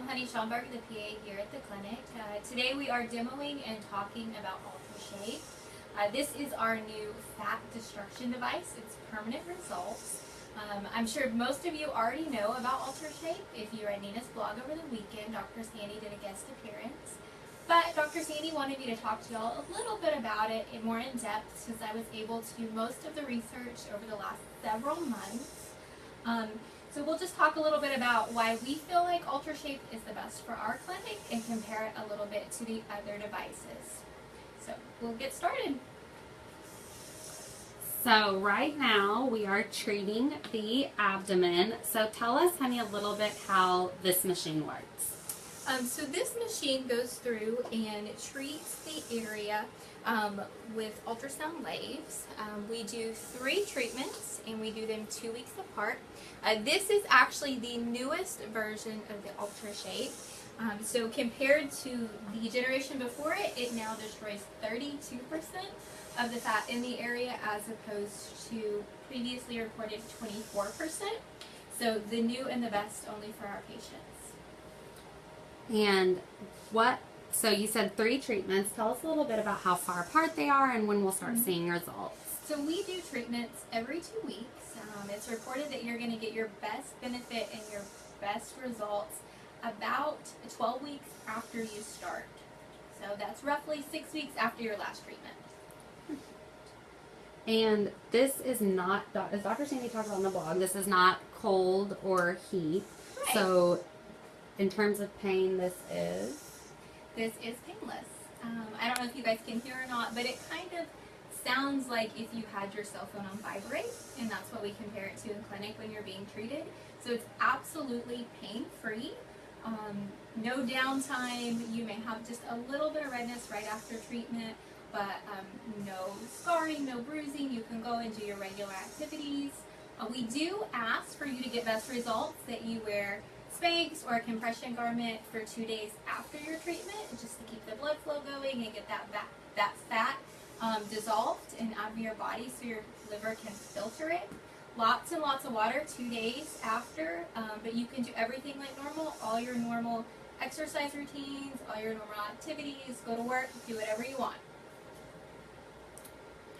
Honey Schomburg, the PA here at the clinic. Today we are demoing and talking about UltraShape. This is our new fat destruction device. It's permanent results. I'm sure most of you already know about UltraShape. If you read Nina's blog over the weekend, Dr. Sandy did a guest appearance. But Dr. Sandy wanted me to talk to y'all a little bit about it more in depth since I was able to do most of the research over the last several months. So we'll just talk a little bit about why we feel like UltraShape is the best for our clinic and compare it a little bit to the other devices. So we'll get started. So right now we are treating the abdomen. So tell us, honey, a little bit how this machine works. So this machine goes through and treats the area with ultrasound waves. We do 3 treatments and we do them 2 weeks apart. This is actually the newest version of the UltraShape. So compared to the generation before it, it now destroys 32% of the fat in the area as opposed to previously reported 24%. So the new and the best only for our patients. And so you said 3 treatments. Tell us a little bit about how far apart they are and when we'll start seeing results. So we do treatments every 2 weeks. It's reported that you're going to get your best benefit and your best results about 12 weeks after you start. So that's roughly 6 weeks after your last treatment. And this is not, as Dr. Sandy talked about on the blog, this is not cold or heat. Right. So in terms of pain, this is painless. I don't know if you guys can hear or not, but it kind of sounds like if you had your cell phone on vibrate, and that's what we compare it to in clinic when you're being treated. So it's absolutely pain-free. No downtime. You may have just a little bit of redness right after treatment, but no scarring, no bruising. You can go and do your regular activities. We do ask for you to get best results that you wear Spanx or a compression garment for 2 days after your treatment, just to keep the blood flow going and get that fat dissolved and out of your body so your liver can filter it. Lots and lots of water 2 days after, but you can do everything like normal, all your normal exercise routines, all your normal activities, go to work, do whatever you want.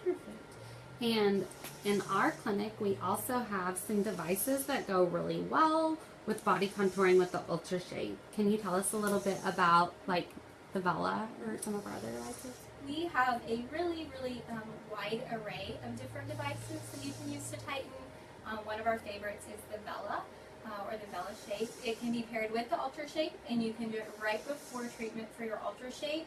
perfect. And in our clinic, we also have some devices that go really well with body contouring with the UltraShape. Can you tell us a little bit about like the Vela or some of our other devices? We have a really wide array of different devices that you can use to tighten. One of our favorites is the Vela or the Vela Shape. It can be paired with the UltraShape, and you can do it right before treatment for your UltraShape.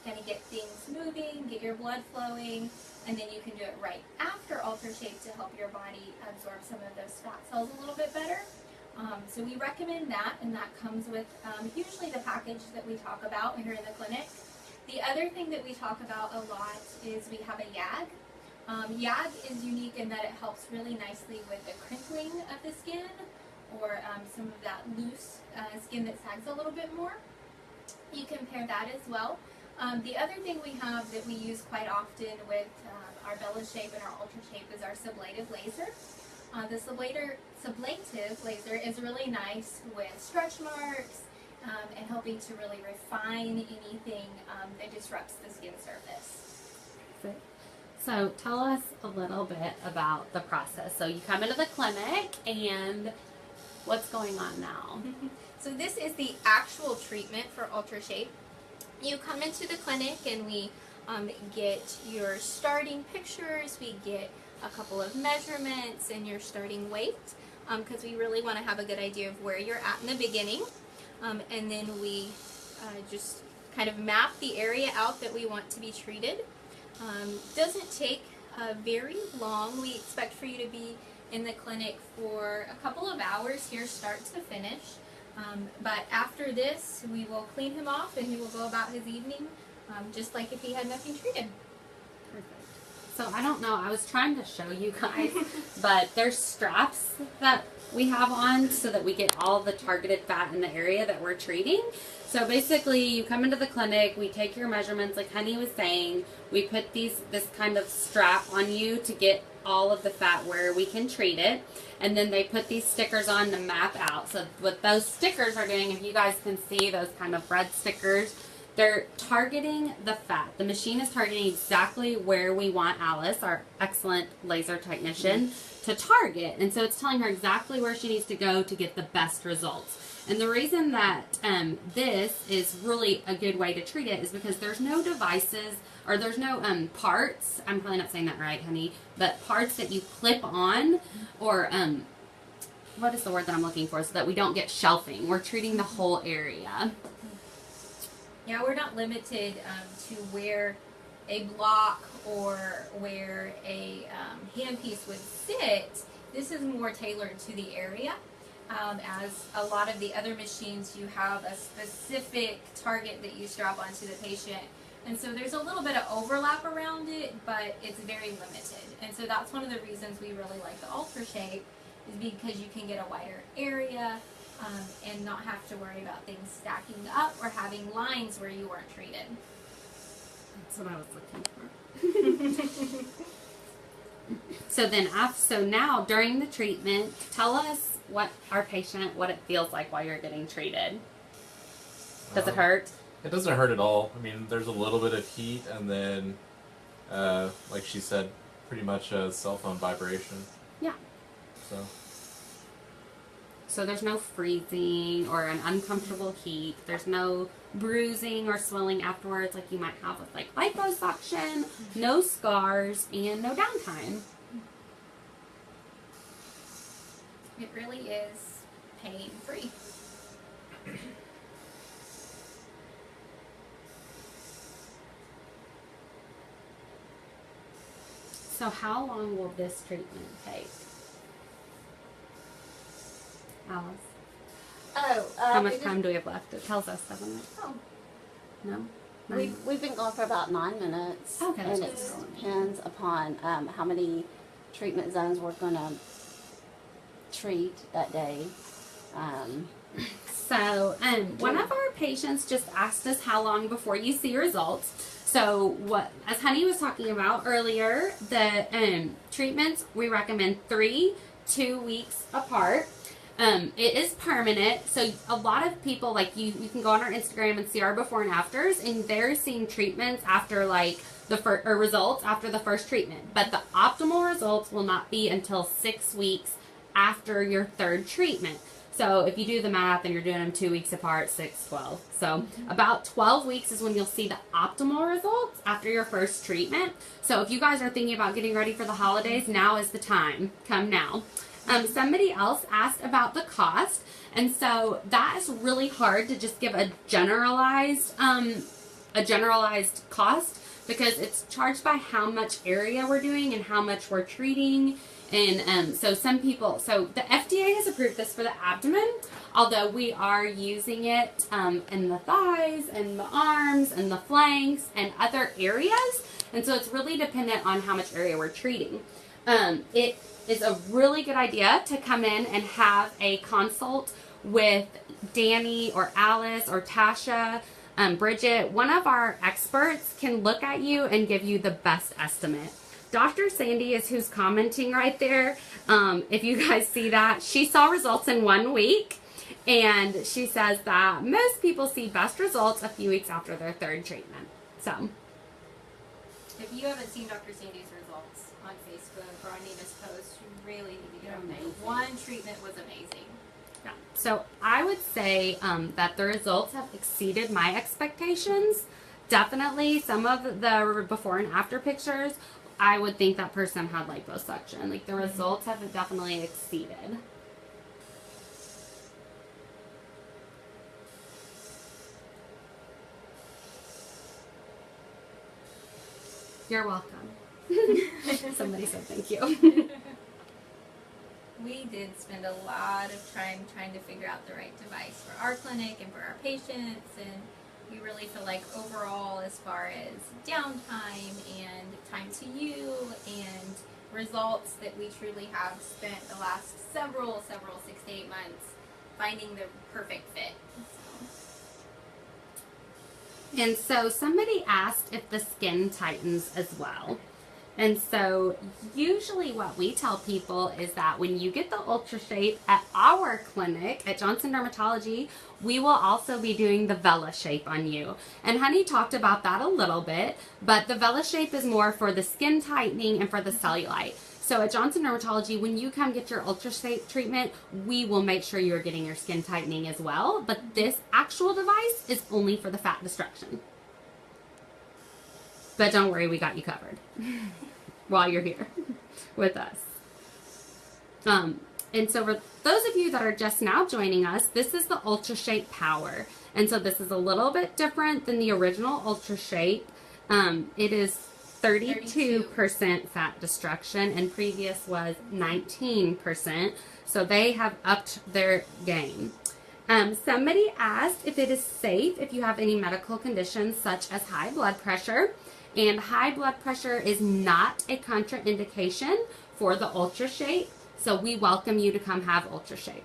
Kind of get things moving, get your blood flowing, and then you can do it right after UltraShape to help your body absorb some of those fat cells a little bit better. So we recommend that, and that comes with usually the package that we talk about here in the clinic. The other thing that we talk about a lot is we have a YAG. YAG is unique in that it helps really nicely with the crinkling of the skin or some of that loose skin that sags a little bit more. You can pair that as well. The other thing we have that we use quite often with our Vela Shape and our UltraShape is our sublative laser. The sublative laser is really nice with stretch marks and helping to really refine anything that disrupts the skin surface. Perfect. So tell us a little bit about the process. So you come into the clinic and what's going on now? So this is the actual treatment for UltraShape. You come into the clinic and we get your starting pictures, we get a couple of measurements and your starting weight because we really want to have a good idea of where you're at in the beginning. And then we just kind of map the area out that we want to be treated. Doesn't take very long. We expect for you to be in the clinic for a couple of hours here, start to finish. But after this, we will clean him off and he will go about his evening just like if he had nothing treated. Perfect. So I don't know, I was trying to show you guys, but there's straps that we have on so that we get all the targeted fat in the area that we're treating. So basically you come into the clinic, we take your measurements like Honey was saying, we put this kind of strap on you to get all of the fat where we can treat it. And then they put these stickers on to map out. So what those stickers are doing, if you guys can see those kind of red stickers, they're targeting the fat. The machine is targeting exactly where we want Alice, our excellent laser technician, to target. And so it's telling her exactly where she needs to go to get the best results. And the reason that this is really a good way to treat it is because there's no devices, or there's no parts, I'm probably not saying that right, honey, but parts that you clip on, or what is the word that I'm looking for, so that we don't get shelving. We're treating the whole area. Yeah, we're not limited to where a block or where a handpiece would sit. This is more tailored to the area. As a lot of the other machines, you have a specific target that you strap onto the patient. And so there's a little bit of overlap around it, but it's very limited. And so that's one of the reasons we really like the UltraShape, is because you can get a wider area and not have to worry about things stacking up or having lines where you weren't treated. That's what I was looking for. So now during the treatment, tell us what it feels like while you're getting treated. Does it hurt? It doesn't hurt at all. I mean, there's a little bit of heat, and then, like she said, pretty much a cell phone vibration. Yeah. So there's no freezing or an uncomfortable heat. There's no bruising or swelling afterwards like you might have with like liposuction. No scars and no downtime. It really is pain-free. So how long will this treatment take? Alice? How much time do we have left? It tells us 7 minutes. Oh. No? We've been going for about 9 minutes. Okay. And it depends upon how many treatment zones we're going to treat that day. So, one of our patients just asked us how long before you see results. So, as Honey was talking about earlier, the treatments, we recommend 2 weeks apart. It is permanent, so a lot of people, like you can go on our Instagram and see our before and afters, and they're seeing treatments after like results after the first treatment. But the optimal results will not be until 6 weeks after your third treatment. So if you do the math and you're doing them 2 weeks apart, 6, 12. So about 12 weeks is when you'll see the optimal results after your first treatment. So if you guys are thinking about getting ready for the holidays, now is the time. Come now. Somebody else asked about the cost, and so that is really hard to just give a generalized cost, because it's charged by how much area we're doing and how much we're treating. And so the FDA has approved this for the abdomen, although we are using it in the thighs and the arms and the flanks and other areas, and so it's really dependent on how much area we're treating. It is a really good idea to come in and have a consult with Danny or Alice or Tasha, Bridget. One of our experts can look at you and give you the best estimate. Dr. Sandy is who's commenting right there. If you guys see that, she saw results in 1 week, and she says that most people see best results a few weeks after their third treatment. So, if you haven't seen Dr. Sandy's results on Facebook or on Nina's post, you really need to get on there. One treatment was amazing. yeah. So I would say that the results have exceeded my expectations. Definitely, some of the before and after pictures, I would think that person had liposuction. Like, the results have definitely exceeded. You're welcome. Somebody said thank you. We did spend a lot of time trying to figure out the right device for our clinic and for our patients, and we really feel like overall, as far as downtime and time to you and results, that we truly have spent the last several 6 to 8 months finding the perfect fit. And so somebody asked if the skin tightens as well. And so usually what we tell people is that when you get the UltraShape at our clinic at Johnson Dermatology, we will also be doing the VelaShape on you. And Honey talked about that a little bit, but the VelaShape is more for the skin tightening and for the cellulite. So at Johnson Dermatology, when you come get your UltraShape treatment, we will make sure you're getting your skin tightening as well. But this actual device is only for the fat destruction. But don't worry, we got you covered while you're here with us. And so for those of you that are just now joining us, this is the UltraShape Power. And so this is a little bit different than the original UltraShape. It is 32% fat destruction, and previous was 19%. So they have upped their game. Somebody asked if it is safe if you have any medical conditions such as high blood pressure. And high blood pressure is not a contraindication for the UltraShape. So we welcome you to come have UltraShape.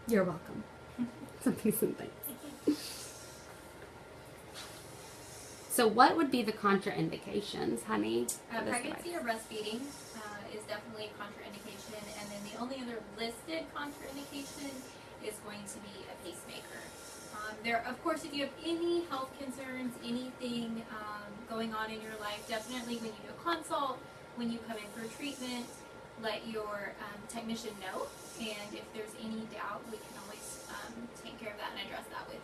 You're welcome. Something. So what would be the contraindications, Honey? Pregnancy or breastfeeding is definitely a contraindication. And then the only other listed contraindication is going to be a pacemaker. There, of course, if you have any health concerns, anything going on in your life, definitely when you do a consult, when you come in for treatment, let your technician know. And if there's any doubt, we can always take care of that and address that with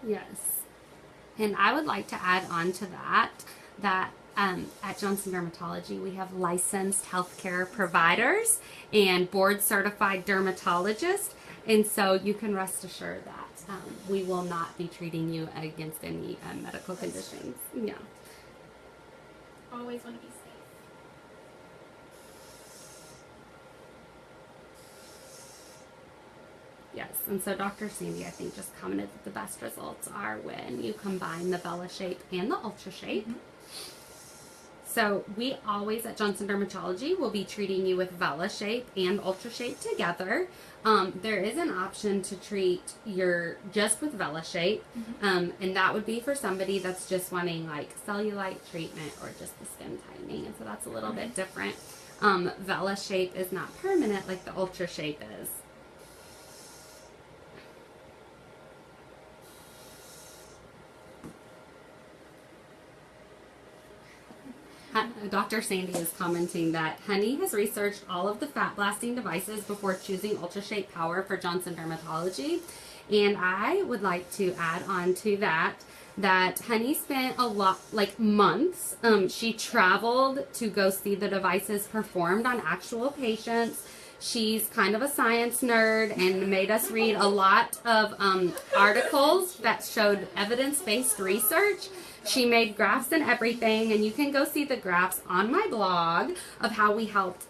you. Yes. And I would like to add on to that, at Johnson Dermatology, we have licensed healthcare providers and board certified dermatologists. And so you can rest assured that we will not be treating you against any medical conditions. Yeah. Always want to be safe. Yes, and so Dr. Sandy, I think, just commented that the best results are when you combine the VelaShape and the UltraShape. Mm-hmm. So we always at Johnson Dermatology will be treating you with VelaShape and UltraShape together. There is an option to treat just with VelaShape, and that would be for somebody that's just wanting like cellulite treatment or just the skin tightening, and so that's a little bit different. VelaShape is not permanent like the UltraShape is. Dr. Sandy is commenting that Honey has researched all of the fat blasting devices before choosing UltraShape Power for Johnson Dermatology. And I would like to add on to that Honey spent a lot, like months. She traveled to go see the devices performed on actual patients. She's kind of a science nerd and made us read a lot of articles that showed evidence-based research. She made graphs and everything, and you can go see the graphs on my blog of how we helped,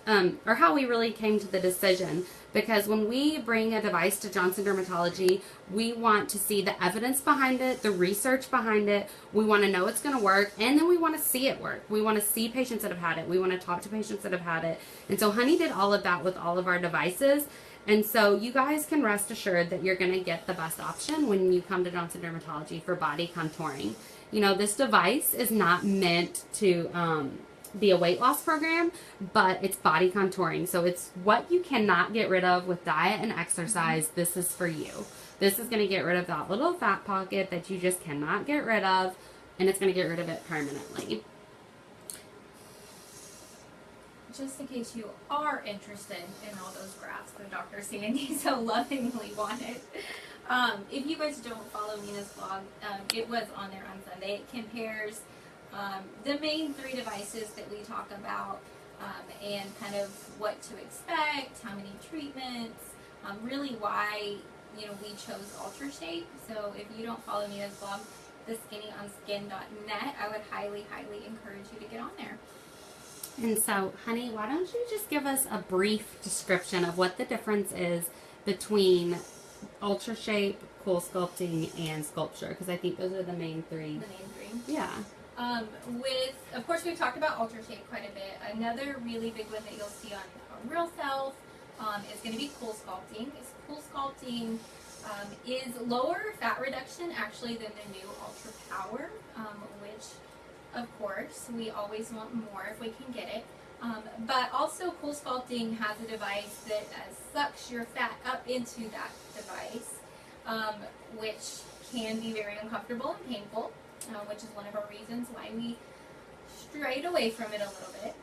or how we really came to the decision. Because when we bring a device to Johnson Dermatology, we want to see the evidence behind it, the research behind it. We want to know it's going to work, and then we want to see it work. We want to see patients that have had it. We want to talk to patients that have had it. And so Honey did all of that with all of our devices. And so you guys can rest assured that you're going to get the best option when you come to Johnson Dermatology for body contouring. You know, this device is not meant to be a weight loss program, but it's body contouring. So it's what you cannot get rid of with diet and exercise. This is for you. This is going to get rid of that little fat pocket that you just cannot get rid of, and it's going to get rid of it permanently. Just in case you are interested in all those graphs that Dr. Sandy so lovingly wanted. If you guys don't follow Nina's blog, it was on there on Sunday. It compares the main 3 devices that we talk about and kind of what to expect, how many treatments, really why we chose UltraShape. So if you don't follow Nina's blog, theskinnyonskin.net, I would highly, highly encourage you to get on there. And so, Honey, why don't you just give us a brief description of what the difference is between UltraShape, Coolsculpting, and Sculpture, because I think those are the main 3. The main 3. Yeah. Of course, we've talked about UltraShape quite a bit. Another really big one that you'll see on Real Self is going to be Coolsculpting. Coolsculpting is lower fat reduction actually than the new Ultra Power, which of course we always want more if we can get it. But also Coolsculpting has a device that sucks your fat up into that device, which can be very uncomfortable and painful, which is one of our reasons why we strayed away from it a little bit.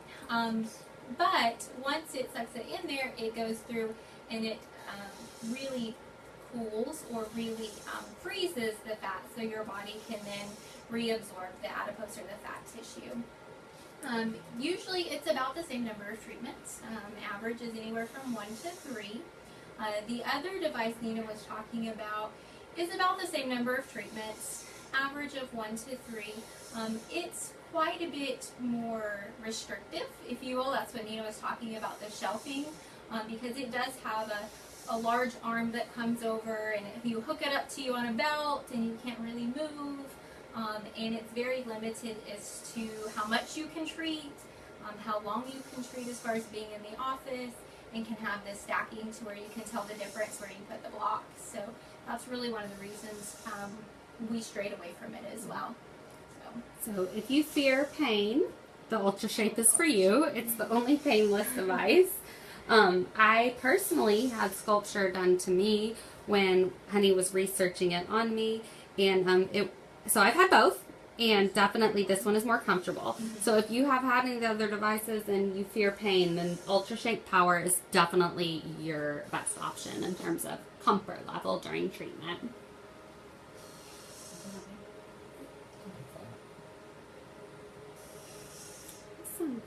But once it sucks it in there, it goes through and it really cools or really freezes the fat, so your body can then reabsorb the adipose or the fat tissue. Usually it's about the same number of treatments. Average is anywhere from 1 to 3. The other device Nina was talking about is about the same number of treatments, average of 1 to 3. It's quite a bit more restrictive, if you will. That's what Nina was talking about, the shelving, because it does have a large arm that comes over, and if you hook it up to you on a belt and you can't really move, and it's very limited as to how much you can treat, how long you can treat as far as being in the office, and can have this stacking to where you can tell the difference where you put the blocks. So that's really one of the reasons we strayed away from it as well. So if you fear pain, the UltraShape is for you. It's the only painless device. I personally had sculpture done to me when Honey was researching it on me, and so I've had both, and definitely this one is more comfortable. So if you have had any of the other devices and you fear pain, then UltraShape Power is definitely your best option in terms of comfort level during treatment. Awesome.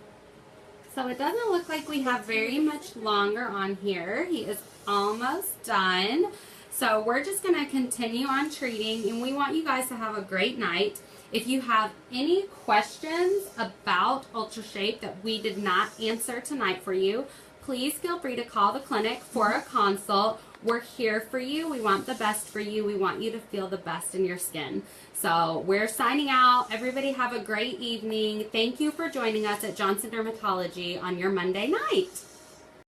So it doesn't look like we have very much longer on here. He is almost done. So we're just going to continue on treating, and we want you guys to have a great night. If you have any questions about UltraShape that we did not answer tonight for you, please feel free to call the clinic for a consult. We're here for you. We want the best for you. We want you to feel the best in your skin. So we're signing out. Everybody have a great evening. Thank you for joining us at Johnson Dermatology on your Monday night.